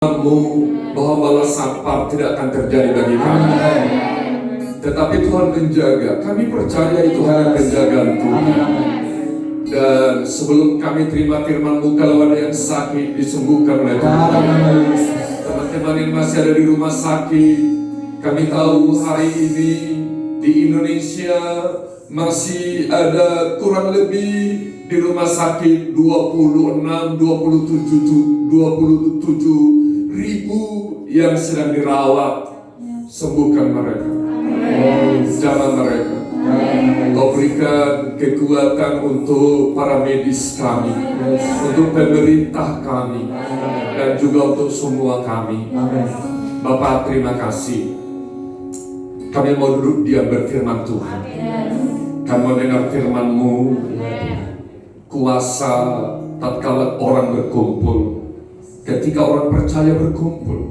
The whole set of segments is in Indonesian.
bahwa balas sampah tidak akan terjadi bagi kami. Tetapi Tuhan menjaga. Kami percaya itu hanya penjagaan Tuhan. Dan sebelum kami terima firman-Mu, kalau ada yang sakit disembuhkan oleh Tuhan. Teman-teman yang masih ada di rumah sakit, kami tahu hari ini di Indonesia masih ada kurang lebih di rumah sakit 27 ribu yang sedang dirawat. Sembuhkan mereka, jalan mereka. Kau berikan kekuatan untuk para medis kami, untuk pemerintah kami, dan juga untuk semua kami. Bapak, terima kasih. Kami mau duduk diam berfirman Tuhan. Kami mau dengar firman-Mu. Kuasa tatkala orang berkumpul. Ketika orang percaya berkumpul,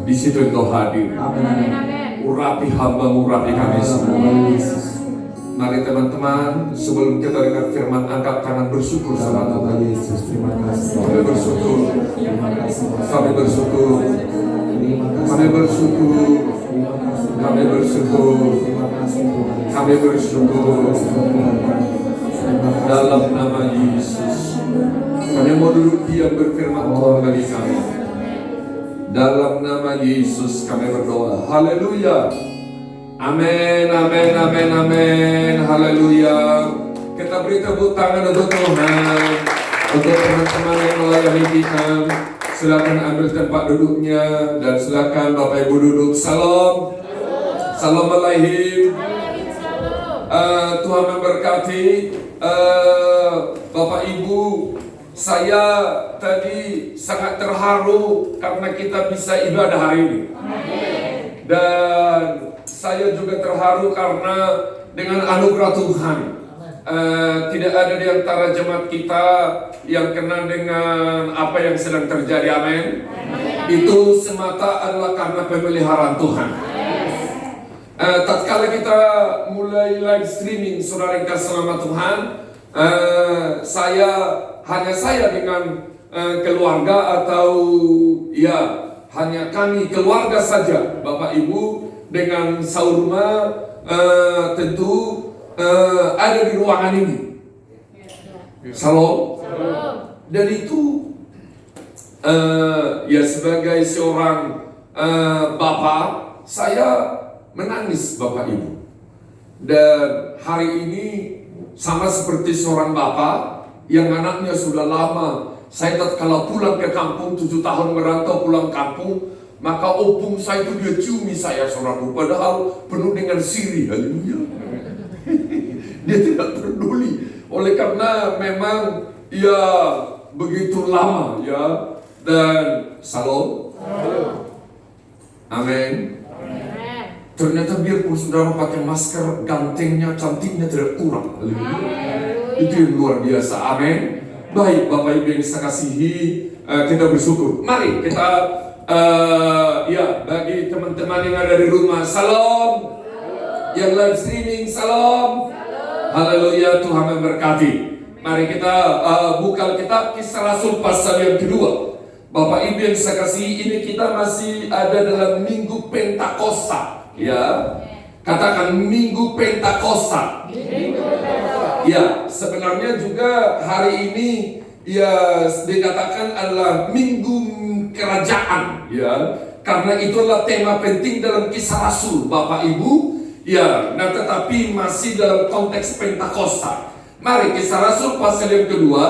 di situ Engkau hadir. Urapi hamba-Mu, urapi kami semua. Mari teman-teman, sebelum kita dengar firman, angkat tangan bersyukur sama Tuhan. Kami bersyukur. Kami bersyukur. Kami bersyukur. Kami bersyukur. Kami bersyukur. Dalam nama Yesus, kami mau duduk diam berfirman Tuhan bagi kami. Dalam nama Yesus kami berdoa. Haleluya. Amin, amin, amin, amin. Haleluya. Kita beri tepuk tangan untuk Tuhan, untuk teman-teman yang melayani kita. Silakan ambil tempat duduknya dan silakan Bapak Ibu duduk. Salam. Salam alaihim. Tuhan memberkati. Bapak Ibu, saya tadi sangat terharu karena kita bisa ibadah hari ini. Dan saya juga terharu karena dengan anugerah Tuhan, tidak ada di antara jemaat kita yang kena dengan apa yang sedang terjadi. Amin. Itu semata adalah karena pemeliharaan Tuhan. Tatkala kita mulai live streaming, saudara yang kasih nama Tuhan, saya dengan keluarga, atau ya hanya kami keluarga saja, Bapak Ibu dengan Saurma tentu ada di ruangan ini. Salam. Dan itu ya sebagai seorang bapak, saya menangis Bapak Ibu. Dan hari ini sama seperti seorang bapak yang anaknya sudah lama. Saya tatkala pulang ke kampung, 7 tahun merantau pulang kampung, maka opung saya itu dia ciumi saya, saudaraku, padahal penuh dengan sirih. Haleluya. Dia tidak peduli. Oleh karena memang ya begitu lama ya. Dan salam. Amin. Ternyata biarpun saudara pakai masker, gantengnya, cantiknya tidak kurang. Itu yang luar biasa. Amin. Baik, Bapak Ibu yang saya kasihi, kita bersyukur. Mari kita ya bagi teman-teman yang ada di rumah, salam. Yang live streaming, salam. Haleluya, Tuhan memberkati. Mari kita buka kitab Kisah Rasul pasal yang kedua. Bapak Ibu yang saya kasihi, ini kita masih ada dalam Minggu Pentakosta. Ya, katakan Minggu Pentakosta. Ya, sebenarnya juga hari ini ya dikatakan adalah Minggu Kerajaan. Ya, karena itulah tema penting dalam Kisah Rasul, Bapak Ibu. Ya, nah tetapi masih dalam konteks Pentakosta. Mari Kisah Rasul pasal yang kedua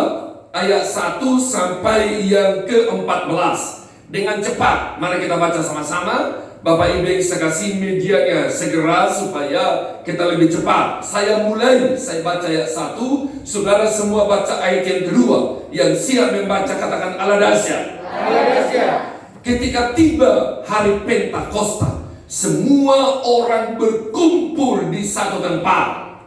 ayat 1 sampai yang ke-14. Dengan cepat, mari kita baca sama-sama. Bapak Ibu yang saya kasih, medianya segera supaya kita lebih cepat. Saya baca ayat 1, saudara semua baca ayat yang kedua. Yang siap membaca katakan Aladasya. Ketika tiba hari Pentakosta, semua orang berkumpul di satu tempat.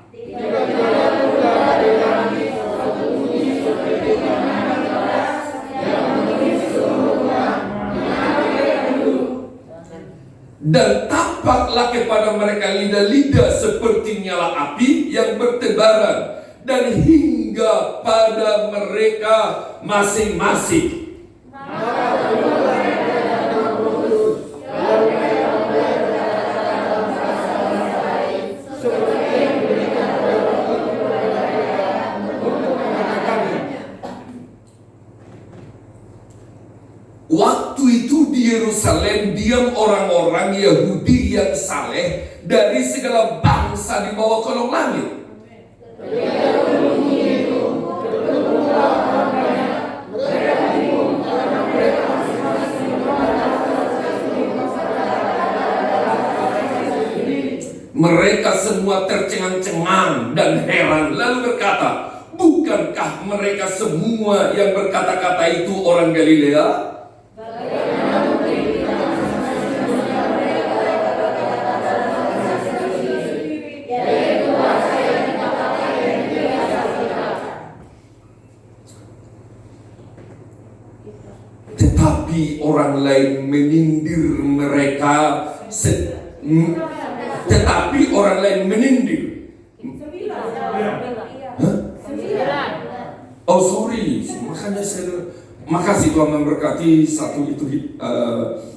Dan tampaklah kepada mereka lidah-lidah seperti nyala api yang bertebaran, dan hingga pada mereka masing-masing. Maka waktu itu di Yerusalem diam orang-orang Yahudi yang saleh dari segala bangsa di bawah kolong langit. Mereka semua tercengang-cengang dan heran, lalu berkata, bukankah mereka semua yang berkata-kata itu orang Galilea? Tetapi orang lain menyindir mereka. Tetapi orang lain menyindir. Oh sorry, makanya saya makasih Tuhan memberkati satu itu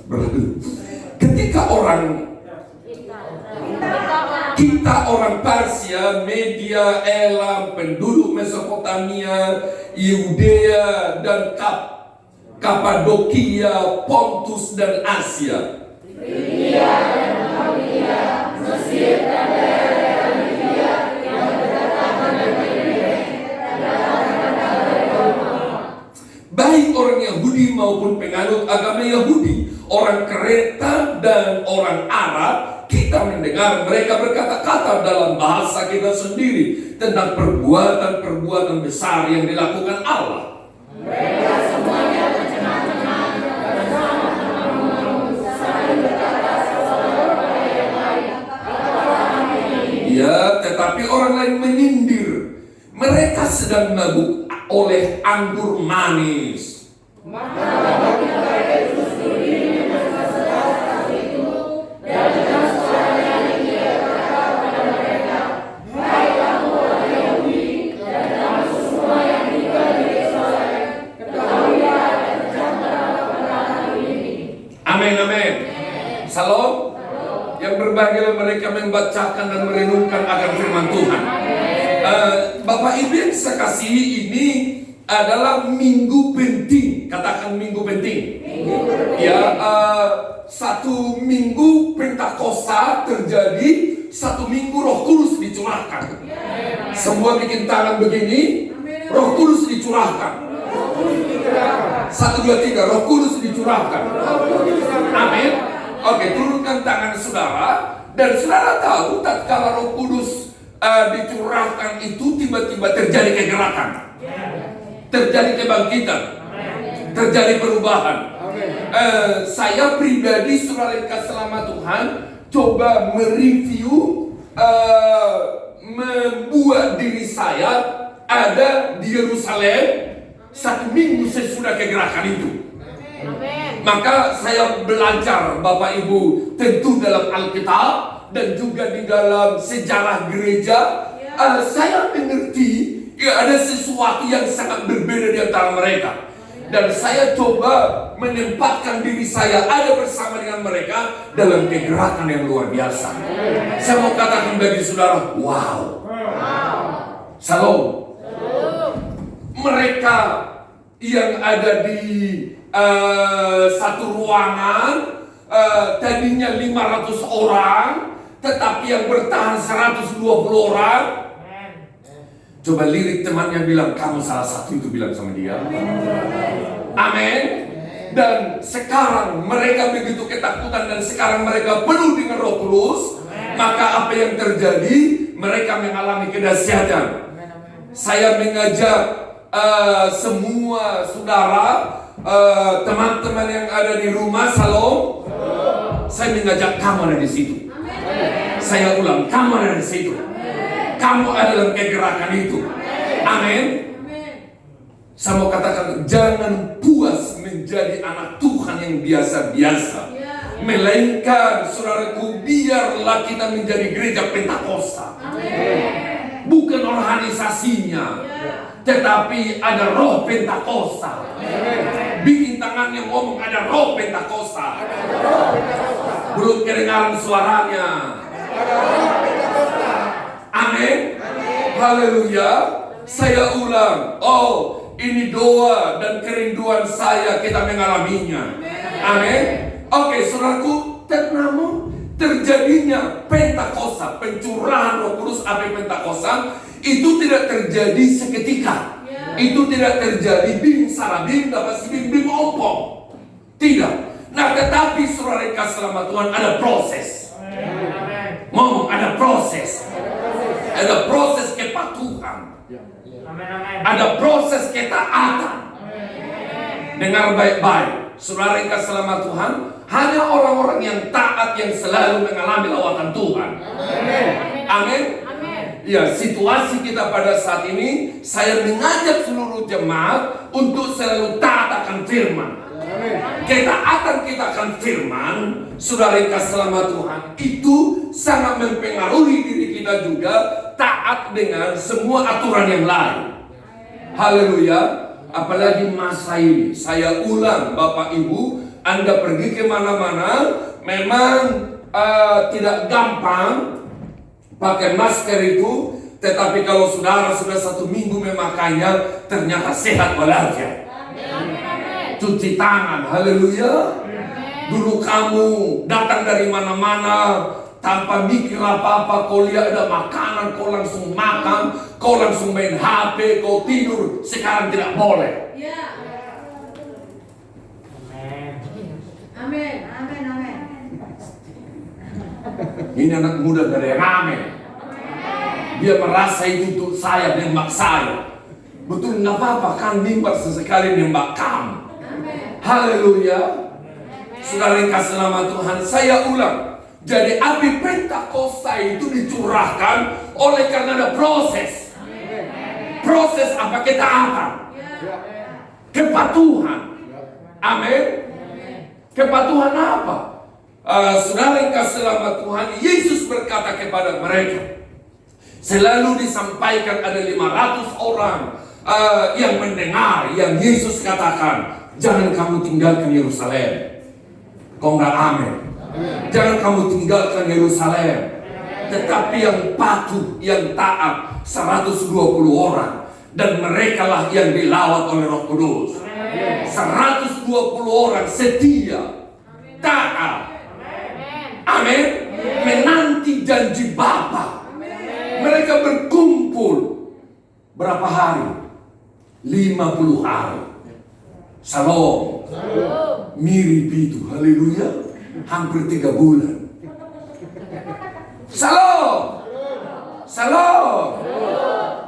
berlalu. Ketika kita orang Persia, Media, Elam, penduduk Mesopotamia, Yudea dan Kapadokia, Pontus dan Asia, Frigia dan Pamfilia, Mesir dan daerah Libya yang berdatangan dari Roma. Baik orang Yahudi maupun penganut agama Yahudi, orang Kreta dan orang Arab, kita mendengar mereka berkata-kata dalam bahasa kita sendiri tentang perbuatan-perbuatan besar yang dilakukan Allah. Mereka semuanya tercengang-cengang dan sama-sama saling berkata seorang pada yang lain, ya, tetapi orang lain menyindir. Mereka sedang mabuk oleh anggur manis. Maka bagi mereka itu sendiri mendengar sesuatu itu dan dengan suara yang dia berkata pada mereka, hai kamu orang Yahudi dan kamu semua yang tinggal di Yerusalem, ketahuilah dan terjangkau kebenaran ini. Amin, amin. Salam. Yang berbahagia mereka membacakan dan merenungkan akan firman Tuhan. Bapak Ibu yang saya kasihi, ini adalah minggu penting. Katakan minggu penting. Ya, satu minggu Pentakosta terjadi, satu minggu Roh Kudus dicurahkan. Semua bikin tangan begini, Roh Kudus dicurahkan. 1, 2, 3, Roh Kudus dicurahkan. Amin. Oke, turunkan tangan saudara. Dan saudara tahu, tatkala Roh Kudus dicurahkan itu tiba-tiba terjadi kegerakan, terjadi kebangkitan, terjadi perubahan. Saya pribadi, saudara yang kasih selama Tuhan, coba mereview, membuat diri saya ada di Yerusalem 1 minggu sesudah kegerakan itu. Maka saya belajar Bapak Ibu tentu dalam Alkitab dan juga di dalam sejarah gereja. Saya mengerti ya, ada sesuatu yang sangat berbeda di antara mereka. Dan saya coba menempatkan diri saya ada bersama dengan mereka dalam kegerakan yang luar biasa. Saya mau katakan bagi saudara, wow. Salam. Mereka yang ada di satu ruangan, tadinya 500 orang, tetapi yang bertahan 120 orang. Coba lirik temannya, bilang kamu salah satu itu, bilang sama dia. Amin. Dan sekarang mereka begitu ketakutan dan sekarang mereka penuh dengan Roh Kudus. Maka apa yang terjadi? Mereka mengalami kedahsyatan. Saya mengajak semua saudara, teman-teman yang ada di rumah, salam. Saya mengajak kamu ada di situ. Saya ulang, kamu ada di situ. Kamu ada dalam kegerakan itu. Amin. Saya mau katakan, jangan puas menjadi anak Tuhan yang biasa-biasa, melainkan saudaraku, biarlah kita menjadi gereja Pentakosta. Bukan organisasinya, tetapi ada roh Pentakosta. Bikin tangannya ngomong, ada roh Pentakosta. Belum kedengaran suaranya. Amin. Haleluya. Saya ulang. Oh, ini doa dan kerinduan saya kita mengalaminya. Amin. Oke, saudaraku, namun terjadinya Pentakosta, pencurahan Roh Kudus, api Pentakosta itu tidak terjadi seketika. Itu tidak terjadi bing sarabing dapat bing bing ompong. Tidak. Nah, tetapi saudara kasih selamat Tuhan, ada proses. Ngomong, ada proses. Ada proses kepatuhan. Ada proses ketaatan. Dengar baik-baik, saudara kasih selamat Tuhan, hanya orang-orang yang taat yang selalu mengalami lawatan Tuhan. Amin. Ya, situasi kita pada saat ini, saya mengajak seluruh jemaat untuk selalu taat akan firman. Ketaatan kita akan firman, saudara kasih selamat Tuhan, itu sangat mempengaruhi diri kita juga taat dengan semua aturan yang lain. Haleluya. Apalagi masa ini, saya ulang Bapak Ibu, Anda pergi kemana-mana, memang tidak gampang pakai masker itu, tetapi kalau saudara sudah 1 minggu memakainya, ternyata sehat walafiat. Cuci tangan, haleluya. Dulu kamu datang dari mana-mana tanpa mikir apa-apa, kau lihat ada makanan, kau langsung makan, kau langsung main HP, kau tidur. Sekarang tidak boleh. Amin, amin, amin. Ini anak muda dari yang amin. Dia merasa itu untuk saya, nembak saya. Betul, nggak apa-apa kan mimbar sesekali nembak kamu. Haleluya. Saudara yang kasih nama Tuhan, saya ulang. Jadi api Pentakosta itu dicurahkan oleh karena ada proses. Proses apa? Ketaatan. Kepatuhan. Amin. Kepatuhan apa? Saudara yang kasih nama Tuhan, Yesus berkata kepada mereka, selalu disampaikan ada 500 orang yang mendengar yang Yesus katakan, jangan kamu tinggalkan Yerusalem. Kau nggak amin? Jangan kamu tinggalkan Yerusalem. Tetapi yang patuh, yang taat 120 orang, dan merekalah yang dilawat oleh Roh Kudus. 120 orang setia, taat. Amin. Menanti janji Bapa. Mereka berkumpul berapa hari? 50 hari. Shalom. Mirip itu, haleluya. Hampir 3 bulan. Shalom. Shalom.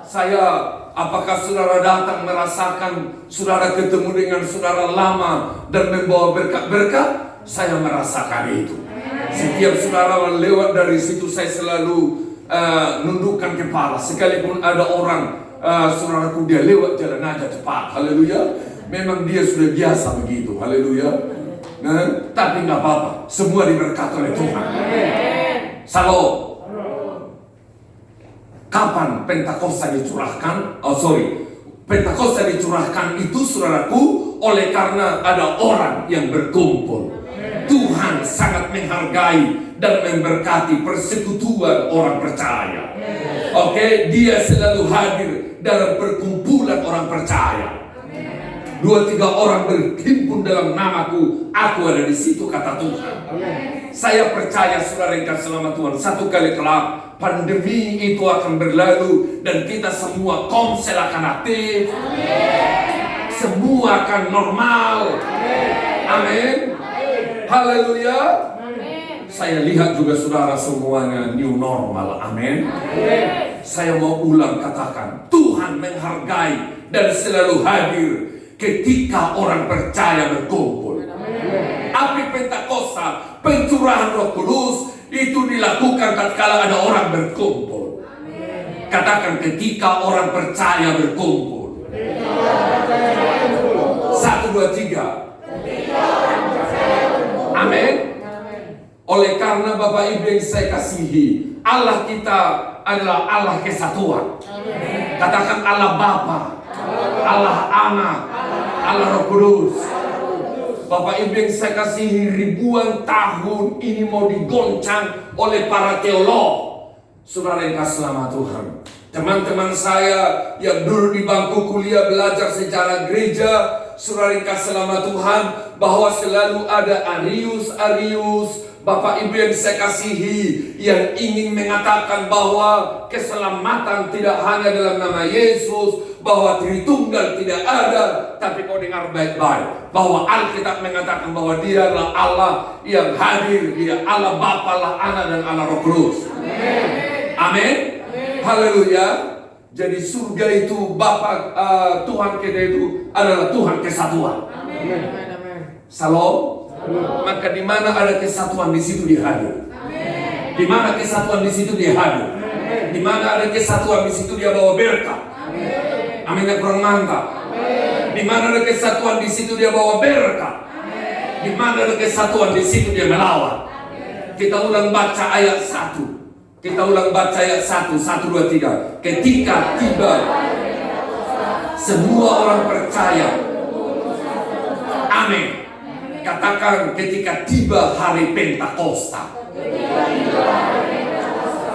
Saya, apakah saudara datang merasakan saudara ketemu dengan saudara lama dan membawa berkat-berkat? Saya merasakan itu. Setiap saudara lewat dari situ, saya selalu nundukkan kepala. Sekalipun ada orang, saudaraku, dia lewat jalan aja cepat. Haleluya. Memang dia sudah biasa begitu. Haleluya. Nah, tapi nggak apa-apa. Semua diberkati oleh Tuhan. Salam. Kapan Pentakosta dicurahkan? Pentakosta dicurahkan itu, saudaraku, oleh karena ada orang yang berkumpul. Tuhan sangat menghargai dan memberkati persekutuan orang percaya. Oke, dia selalu hadir dalam perkumpulan orang percaya. 2-3 orang berhimpun dalam namaku, aku ada di situ, kata Tuhan. Saya percaya saudara yang kasih selamat Tuhan, satu kali kelak pandemi itu akan berlalu dan kita semua komsel akan aktif. Semua akan normal. Amin. Haleluya. Saya lihat juga saudara semuanya new normal. Amin. Saya mau ulang katakan, Tuhan menghargai dan selalu hadir ketika orang percaya berkumpul. Api Pentakosta, pencurahan Roh Kudus itu dilakukan tatkala ada orang berkumpul. Katakan, ketika orang percaya berkumpul. 1, 2, 3. Amin. Oleh karena Bapak Ibu yang saya kasihi, Allah kita adalah Allah kesatuan. Katakan Allah Bapa, Allah Anak, Allah Roh Kudus. Bapak Ibu yang saya kasihi, ribuan tahun ini mau digoncang oleh para teolog. Saudara yang kasih selamat Tuhan, Teman-teman saya yang dulu di bangku kuliah belajar sejarah gereja, saudara yang kasih nama Tuhan, bahwa selalu ada Arius, Bapak Ibu yang saya kasihi, yang ingin mengatakan bahwa keselamatan tidak hanya dalam nama Yesus, bahwa Tritunggal tidak ada. Tapi kau dengar baik-baik, bahwa Alkitab mengatakan bahwa Dialah Allah yang hadir, Dia Allah Bapa, Allah Anak, dan Allah Roh Kudus. Amin. Haleluya. Jadi surga itu Bapa, Tuhan kita itu adalah Tuhan kesatuan. Salam. Maka di mana ada kesatuan, di situ Dia hadir. Di mana kesatuan, di situ Dia hadir. Di mana ada kesatuan, di situ Dia bawa berkat. Amin, yang kurang mantap. Di mana ada kesatuan, di situ Dia bawa berkat. Di mana ada kesatuan, di situ Dia melawan. Kita ulang baca ayat 1. Kita ulang baca ayat 1, 1, 2, 3. Ketika tiba semua orang percaya. Amin. Katakan ketika tiba hari Pentakosta.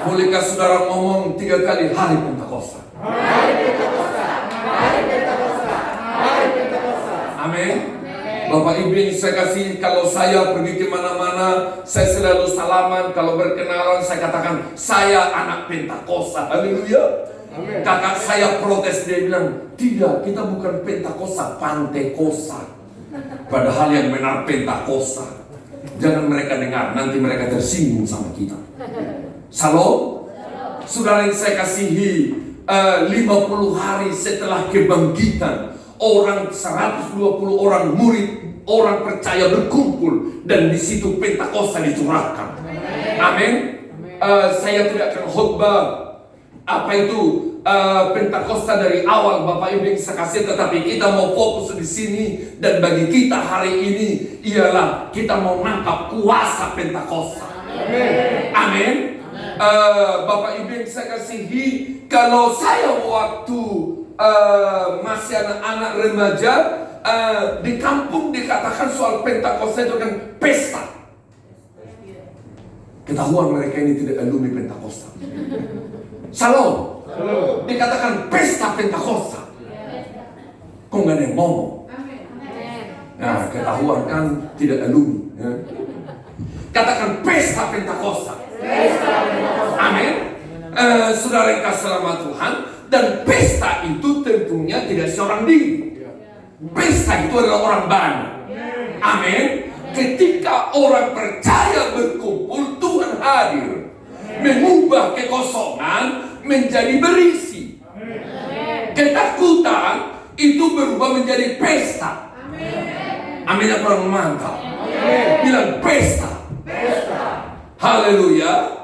Bolehkah saudara ngomong 3 kali hari Pentakosta? Amin. Bapak Ibu yang saya kasih, kalau saya pergi kemana-mana, saya selalu salaman. Kalau berkenalan saya katakan, saya anak Pentakosta. Haleluya. Kakak saya protes, dia bilang, tidak, kita bukan Pentakosta, Pantekosta. Padahal yang benar Pentakosta. Jangan mereka dengar, nanti mereka tersinggung sama kita. Salam. Saudara yang saya kasihi, 50 hari setelah kebangkitan, orang 120 orang murid, orang percaya berkumpul, dan di situ Pentakosta dicurahkan. Amin. Saya tidak akan khotbah apa itu Pentakosta dari awal, Bapak Ibu yang saya kasih, tetapi kita mau fokus di sini, dan bagi kita hari ini ialah kita mau nangkap kuasa Pentakosta. Amin. Bapak Ibu yang saya kasihi, kalau saya waktu masih anak-anak remaja, di kampung dikatakan soal Pentakosta itu kan pesta. Ketahuan mereka ini tidak alumni Pentakosta. Salam. Dikatakan pesta Pentakosta. Kok nggak ada yang ngomong? Nah, ketahuan kan tidak alumni. Ya. Katakan pesta Pentakosta. Amin. Saudara yang kasih nama Tuhan. Dan pesta itu tentunya tidak seorang diri. Pesta itu adalah orang banyak. Amin. Ketika orang percaya berkumpul, Tuhan hadir, mengubah kekosongan menjadi berisi. Ketakutan itu berubah menjadi pesta. Amin. Yang kurang mantap. Bilang pesta. Haleluya.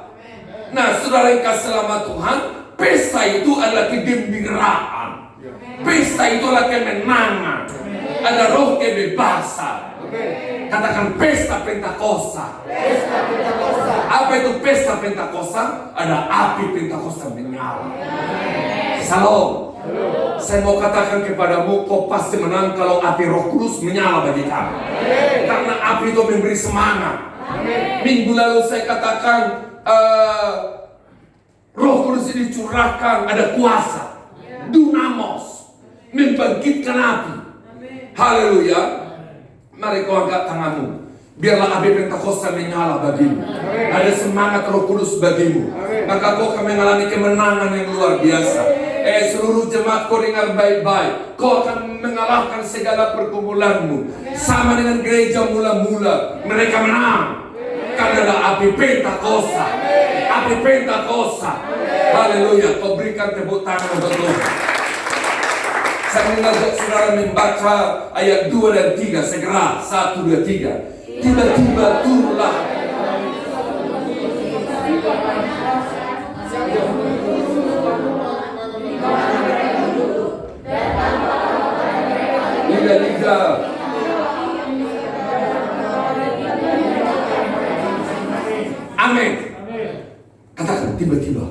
Nah, saudara yang kasih nama Tuhan, pesta itu adalah kegembiraan. Pesta itu adalah kemenangan. Ada roh kebebasan. Katakan pesta Pentakosta. Apa itu pesta Pentakosta? Ada api Pentakosta menyala. Salam. Saya mau katakan kepadamu, kau pasti menang kalau api Roh Kudus menyala bagi kamu. Karena api itu memberi semangat. Minggu lalu saya katakan Roh Kudus ini curahkan, ada kuasa, dunamos, membangkitkan api. Haleluya. Mari kau angkat tanganmu, biarlah api Pentakosta menyala bagimu. Ada semangat Roh Kudus bagimu, maka kau akan mengalami kemenangan yang luar biasa. Seluruh jemaat, kau dengar baik-baik, kau akan mengalahkan segala pergumulanmu. Sama dengan gereja mula-mula, mereka menang karena ada api Pentakosta. Api Pentakosta. Haleluya. Kau berikan tepuk tangan untuk Tuhan. Saya mengajak saudara membaca ayat 2 dan 3 segera. 1, 2, 3. Tiba-tiba turunlah liga-liga. Amin. Katakan tiba-tiba.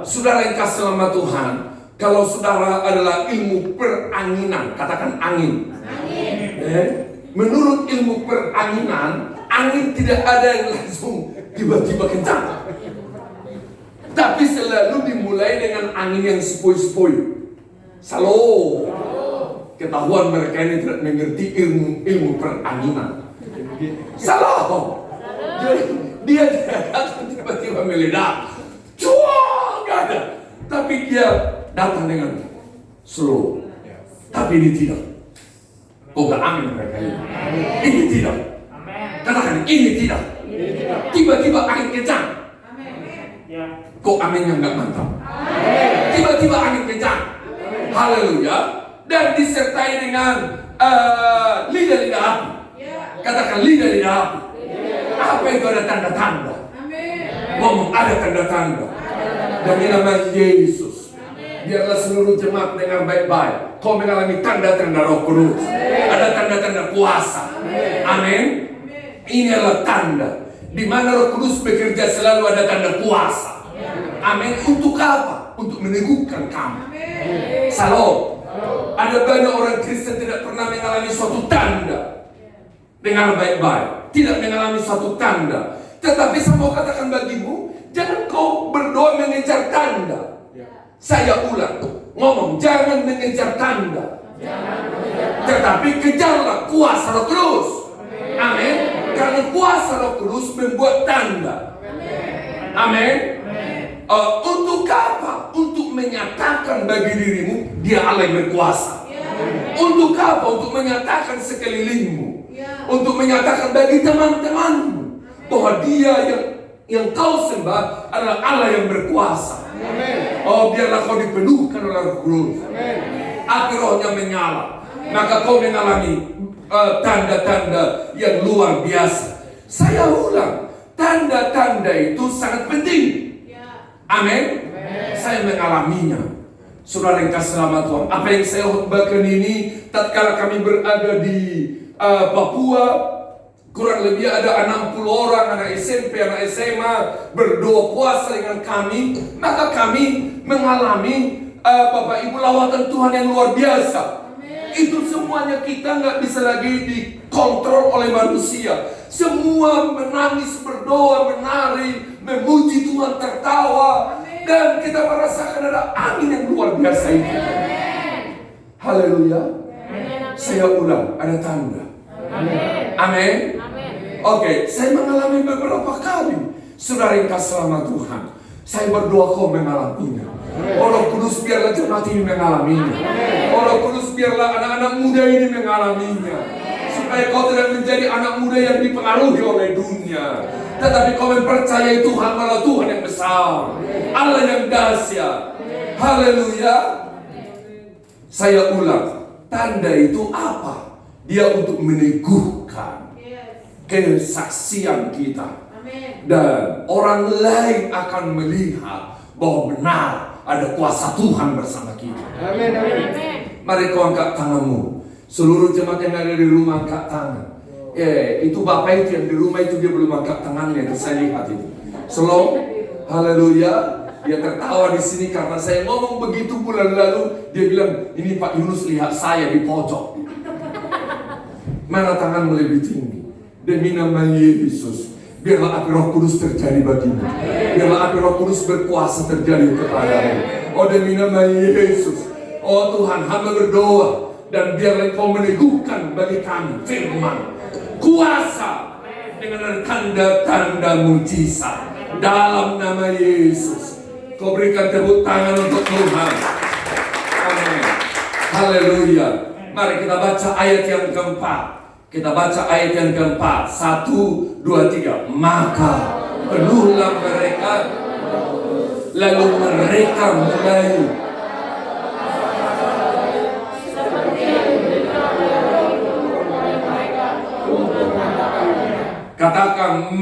Saudara yang kasih nama Tuhan, kalau saudara adalah ilmu peranginan, katakan angin. Menurut ilmu peranginan, angin tidak ada yang langsung tiba-tiba kencang. Tapi selalu dimulai dengan angin yang sepoi-sepoi. Salo. Ketahuan mereka ini tidak mengerti ilmu peranginan. Salo. Jadi dia datang tiba-tiba meledak. Cuang, gak ada. Tapi dia datang dengan slow. Tapi ini tidak. Kau gak amin mereka ini. Ini tidak. Katakan ini tidak. Tiba-tiba angin kencang. Kok aminnya gak mantap? Tiba-tiba angin kencang. Haleluya. Dan disertai dengan lidah-lidah api. Katakan lidah-lidah api. Apa itu ada tanda-tanda? Ngomong ada tanda-tanda. Demi nama Yesus. Biarlah seluruh jemaat dengar baik-baik. Kau mengalami tanda-tanda Roh Kudus. Ada tanda-tanda kuasa. Amin. Ini adalah tanda di mana Roh Kudus bekerja, selalu ada tanda kuasa. Amin. Untuk apa? Untuk meneguhkan kamu. Salam. Ada banyak orang Kristen tidak pernah mengalami suatu tanda. Dengar baik-baik. Tidak mengalami suatu tanda. Tetapi saya mau katakan bagimu, jangan kau berdoa mengejar tanda. Saya ulang, ngomong jangan mengejar tanda. Tetapi kejarlah kuasa Roh Kudus. Amin. Karena kuasa Roh Kudus membuat tanda. Amin. Untuk apa? Untuk menyatakan bagi dirimu dia Allah yang berkuasa. Untuk apa? Untuk menyatakan sekelilingmu. Untuk menyatakan bagi teman-temanmu bahwa dia yang kau sembah adalah Allah yang berkuasa. Oh, biarlah kau dipenuhkan oleh Roh Kudus. Api rohnya menyala. Maka kau mengalami tanda-tanda yang luar biasa. Saya ulang, tanda-tanda itu sangat penting. Amin. Saya mengalaminya. Saudara yang kasih nama Tuhan, apa yang saya khotbahkan ini tatkala kami berada di Papua, kurang lebih ada 60 orang anak SMP, anak SMA berdoa puasa dengan kami. Maka kami mengalami Bapak Ibu lawatan Tuhan yang luar biasa. Itu semuanya kita nggak bisa lagi dikontrol oleh manusia. Semua menangis, berdoa, menari, memuji Tuhan, tertawa. Dan kita merasakan ada angin yang luar biasa itu. Haleluya. Saya ulang, ada tanda. Amin. Oke, saya mengalami beberapa kali. Saudara yang kasih nama Tuhan, saya berdoa kau mengalaminya. Roh Kudus biarlah jemaat ini mengalaminya. Roh Kudus biarlah anak-anak muda ini mengalaminya. Supaya kau tidak menjadi anak muda yang dipengaruhi oleh dunia, tetapi kau mempercayai Tuhan adalah Tuhan yang besar, Allah yang dahsyat. Haleluya. Saya ulang, tanda itu apa? Dia untuk meneguhkan kesaksian kita. Dan orang lain akan melihat bahwa benar ada kuasa Tuhan bersama kita. Amin. Mari kau angkat tanganmu. Seluruh jemaat yang ada di rumah angkat tangan. Itu Bapak itu yang di rumah itu dia belum angkat tangannya. Saya lihat itu. Shalom. Haleluya. Dia tertawa di sini karena saya ngomong begitu bulan lalu. Dia bilang, ini Pak Yunus lihat saya di pojok. Mana tanganmu lebih tinggi? Demi nama Yesus, biarlah api Roh Kudus terjadi bagimu. Biarlah api Roh Kudus berkuasa terjadi kepadamu. Oh, demi nama Yesus. Oh Tuhan, hamba berdoa. Dan biarlah Engkau meneguhkan bagi kami firman, kuasa dengan tanda-tanda mujizat dalam nama Yesus. Kau berikan tepuk tangan untuk Tuhan. Amin. Haleluya. Mari kita baca ayat yang keempat. Kita baca ayat yang keempat. 1, 2, 3. Maka penuhlah mereka, lalu mereka mulai katakan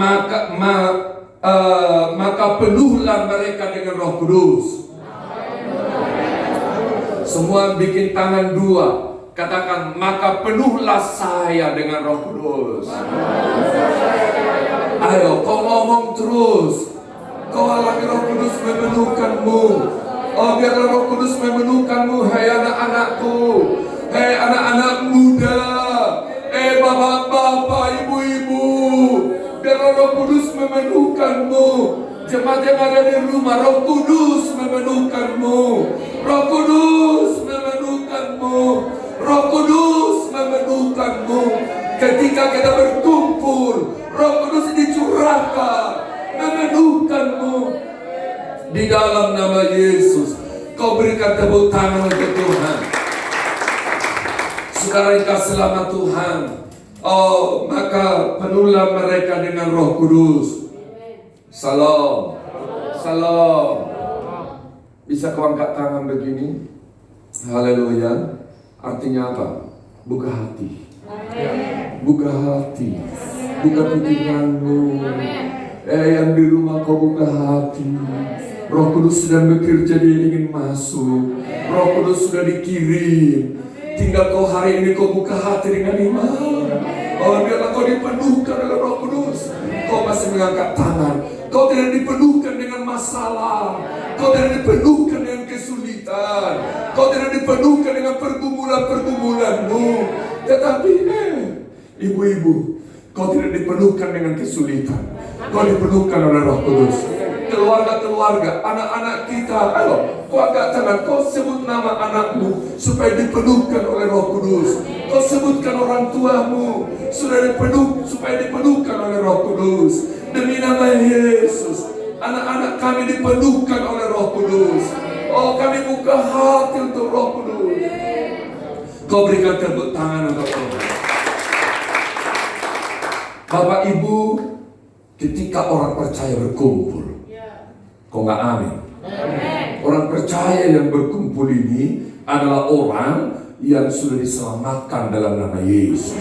maka penuhlah mereka dengan Roh Kudus. Semua bikin tangan dua. Katakan, maka penuhlah saya dengan Roh Kudus. Ayo, kau ngomong terus. Kau alami Roh Kudus memenuhkanmu. Oh, biarlah Roh Kudus memenuhkanmu, hai anak-anakku, hai anak-anak muda, bapak-bapak, ibu-ibu. Biarlah Roh Kudus memenuhkanmu. Jemaat yang ada di rumah, Roh Kudus memenuhkanmu. Roh Kudus memenuhkanmu. Roh Kudus memenuhkanmu. Ketika kita berkumpul, Roh Kudus dicurahkan, memenuhkanmu. Di dalam nama Yesus, kau berikan tepuk tangan untuk Tuhan. Saudara yang kasih selamat Tuhan. Oh, maka penuhlah mereka dengan Roh Kudus. Salam. Salam. Bisa kau angkat tangan begini? Haleluya. Artinya apa? Buka hati. Buka hati. Buka pikiranmu. Yang di rumah kau buka hati. Roh Kudus sedang bekerja, dia ingin masuk. Roh Kudus sudah dikirim. Tinggal kau hari ini kau buka hati dengan iman. Oh, biarlah kau dipenuhkan oleh Roh Kudus. Kau masih mengangkat tangan. Kau tidak dipenuhkan dengan masalah. Kau tidak dipenuhkan dengan kesulitan. Kau tidak dipenuhkan dengan pergumulan-pergumulanmu. Tetapi ibu-ibu, kau tidak dipenuhkan dengan kesulitan. Kau dipenuhkan oleh Roh Kudus. Keluarga-keluarga, anak-anak kita, ayo, kau angkat tangan, kau sebut nama anakmu supaya dipenuhkan oleh Roh Kudus. Kau sebutkan orang tuamu supaya dipenuhkan oleh Roh Kudus. Demi nama Yesus, anak-anak kami dipenuhkan oleh Roh Kudus. Oh, kami buka hati untuk Roh Kudus. Kau berikan tepuk tangan untuk Tuhan. Bapak Ibu, ketika orang percaya berkumpul, kau nggak amin? Orang percaya yang berkumpul ini adalah orang yang sudah diselamatkan dalam nama Yesus.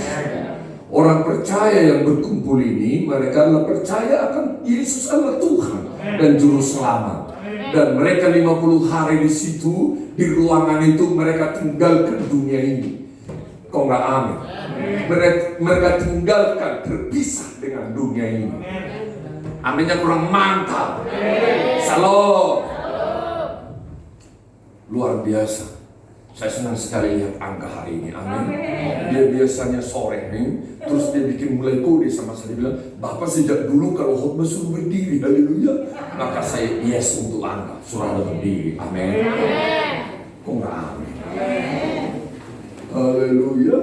Orang percaya yang berkumpul ini, mereka adalah percaya akan Yesus adalah Tuhan dan Juru Selamat. Dan mereka 50 hari di situ, di ruangan itu mereka tinggalkan dunia ini. Kau nggak amin? Mereka tinggalkan, terpisah dengan dunia ini. Aminnya kurang mantap. Salam. Luar biasa. Saya senang sekali lihat angka hari ini. Amin. Dia biasanya sore nih, terus dia bikin mulai kode sama saya. Dia bilang, Bapak sejak dulu kalau khotbah suruh berdiri, haleluya. Maka saya yes untuk angka, suruh berdiri. Amin. Kok nggak amin? Haleluya.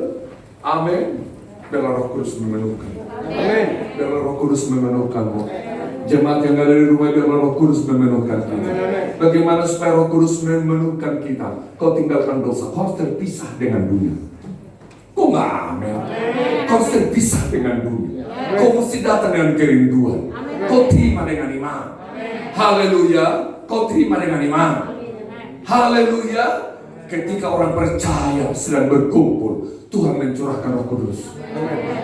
Amin. Biarlah Roh Kudus memenuhkan. Amin. Biarlah Roh Kudus memenuhkanmu. Jemaat yang ada di rumah, biarlah Roh Kudus memenuhkan kita. Bagaimana supaya Roh Kudus memenuhkan kita? Kau tinggalkan dosa, kau harus terpisah dengan dunia. Kau nggak amin? Kau harus terpisah dengan dunia. Kau mesti datang dengan kerinduan. Kau terima dengan iman. Haleluya. Kau terima dengan iman. Haleluya. Ketika orang percaya sedang berkumpul, Tuhan mencurahkan Roh Kudus.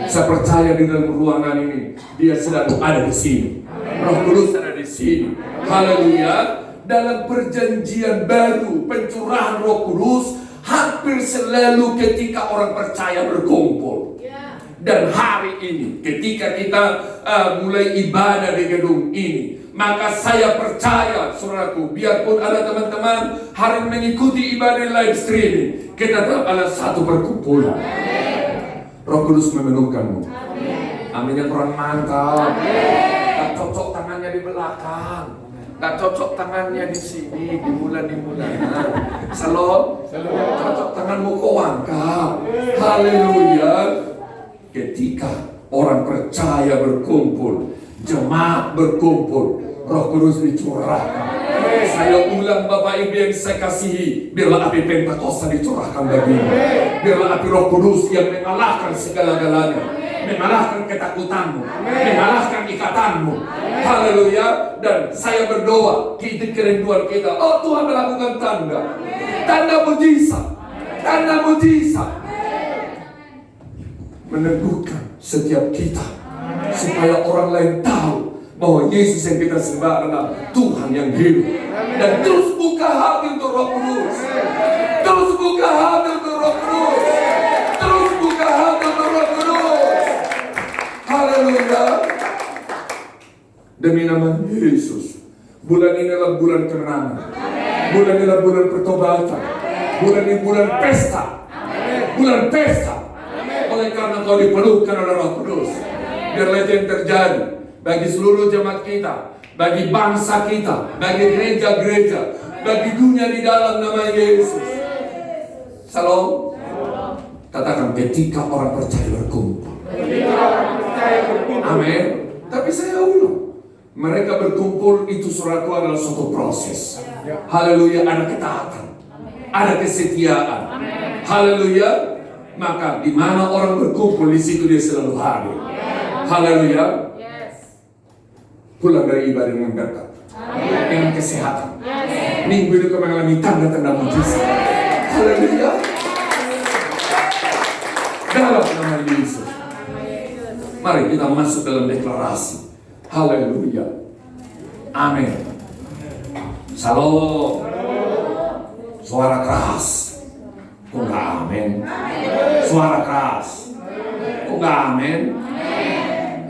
Saya percaya di dalam ruangan ini, dia sedang ada di sini. Roh Kudus ada di sini. Haleluya. Dalam perjanjian baru, pencurahan Roh Kudus hampir selalu ketika orang percaya berkumpul. Dan hari ini, ketika kita mulai ibadah di gedung ini, maka saya percaya, saudaraku, biarpun ada teman-teman hari mengikuti ibadah live streaming, kita tetap ada satu perkumpulan. Roh Kudus memenuhkanmu. Aminnya kurang mantap. Gak cocok tangannya di belakang. Gak cocok tangannya di sini, di bulan. Salam. Cocok tanganmu kau angkat. Haleluya. Ketika orang percaya berkumpul, jemaat berkumpul, Roh Kudus dicurahkan. Saya ulang Bapak Ibu yang saya kasihi, biarlah api Pentakosta dicurahkan bagimu. Biarlah api Roh Kudus yang mengalahkan segala-galanya, mengalahkan ketakutanmu, mengalahkan ikatanmu. Haleluya. Dan saya berdoa, kita kerinduan kita, oh Tuhan melakukan tanda mujizat, meneguhkan setiap kita, supaya orang lain tahu bahwa Yesus yang kita sembah adalah Tuhan yang hidup. Dan terus buka hati untuk Roh Kudus. Terus buka hati untuk Roh Kudus. Terus buka hati untuk Roh Kudus. Haleluya. Demi nama Yesus, bulan ini adalah bulan kemenangan. Bulan ini adalah bulan pertobatan. Bulan ini bulan pesta. Bulan pesta. Oleh karena kau dipenuhkan oleh Roh Kudus, biarlah itu yang terjadi bagi seluruh jemaat kita. bagi bangsa kita, bagi gereja-gereja, bagi dunia di dalam nama Yesus. Salam. Katakan ketika orang percaya berkumpul. Amin. Tapi saya ulang, mereka berkumpul itu saudaraku adalah suatu proses. Haleluya, ada ketaatan, ada kesetiaan. Haleluya. Maka di mana orang berkumpul, di situ dia selalu hadir. Haleluya. Pulang dari ibadah dengan berkat, dengan kesehatan. Minggu itu kau mengalami tanda-tanda mujizat. Haleluya. Dalam nama Yesus. Mari kita masuk dalam deklarasi. Haleluya. Amin. Salam. Suara keras. Kok gak amin? Suara keras. Kok gak amin?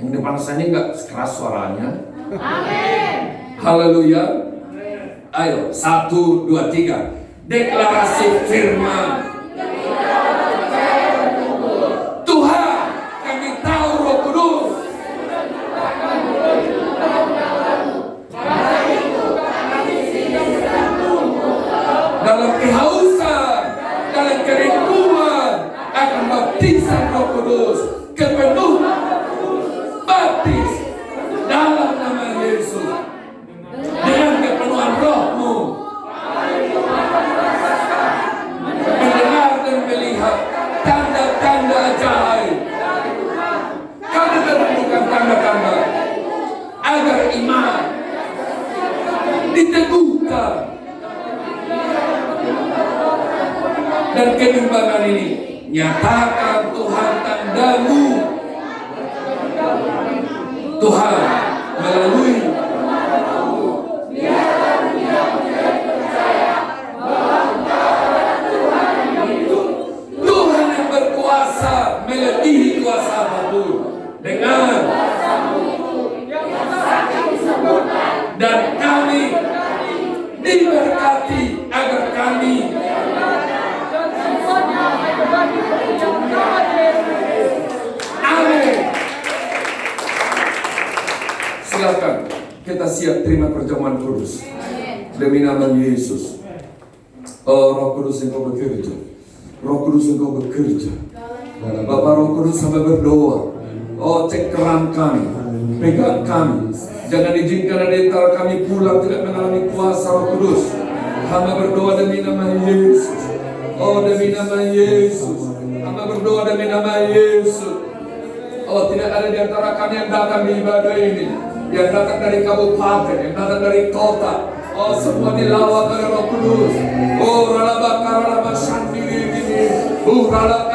Yang depan saya ini gak keras suaranya. Amin. Haleluya. Ayo, 1, 2, 3. Deklarasi firman. Tuhan, kami tahu Roh Kudus. Dalam kehausan, dalam kerinduan akan baptisan Roh Kudus, kepenuhan baptis dalam nama Yesus. Dengan kepenuhan Roh-Mu, mendengar dan melihat tanda-tanda ajaib. Kami memerlukan tanda-tanda agar iman diteguhkan. Dan kebimbangan ini, nyatakan Tuhan tanda-Mu. Tuhan melalui Tuhan yang berkuasa melebihi kuasa apapun. Dengan dan kami diberkati agar kami amin. Silakan kita siap terima perjamuan kudus demi nama Yesus. Oh Roh Kudus Engkau bekerja, Roh Kudus Engkau bekerja. Bapak Roh Kudus sampai berdoa. Oh cek keram kami, pegang kami. Jangan izinkan ada antara kami pulang tidak mengalami kuasa Roh Kudus. Hamba berdoa demi nama Yesus. Oh demi nama Yesus. Hamba berdoa demi nama Yesus. Oh tidak ada di antara kami yang datang di ibadah ini, yang datang dari kabupaten, yang datang dari kota. Oh semua dilawat oleh Roh Kudus. Oh ralabakar ralabasandiri ini. Ralabakar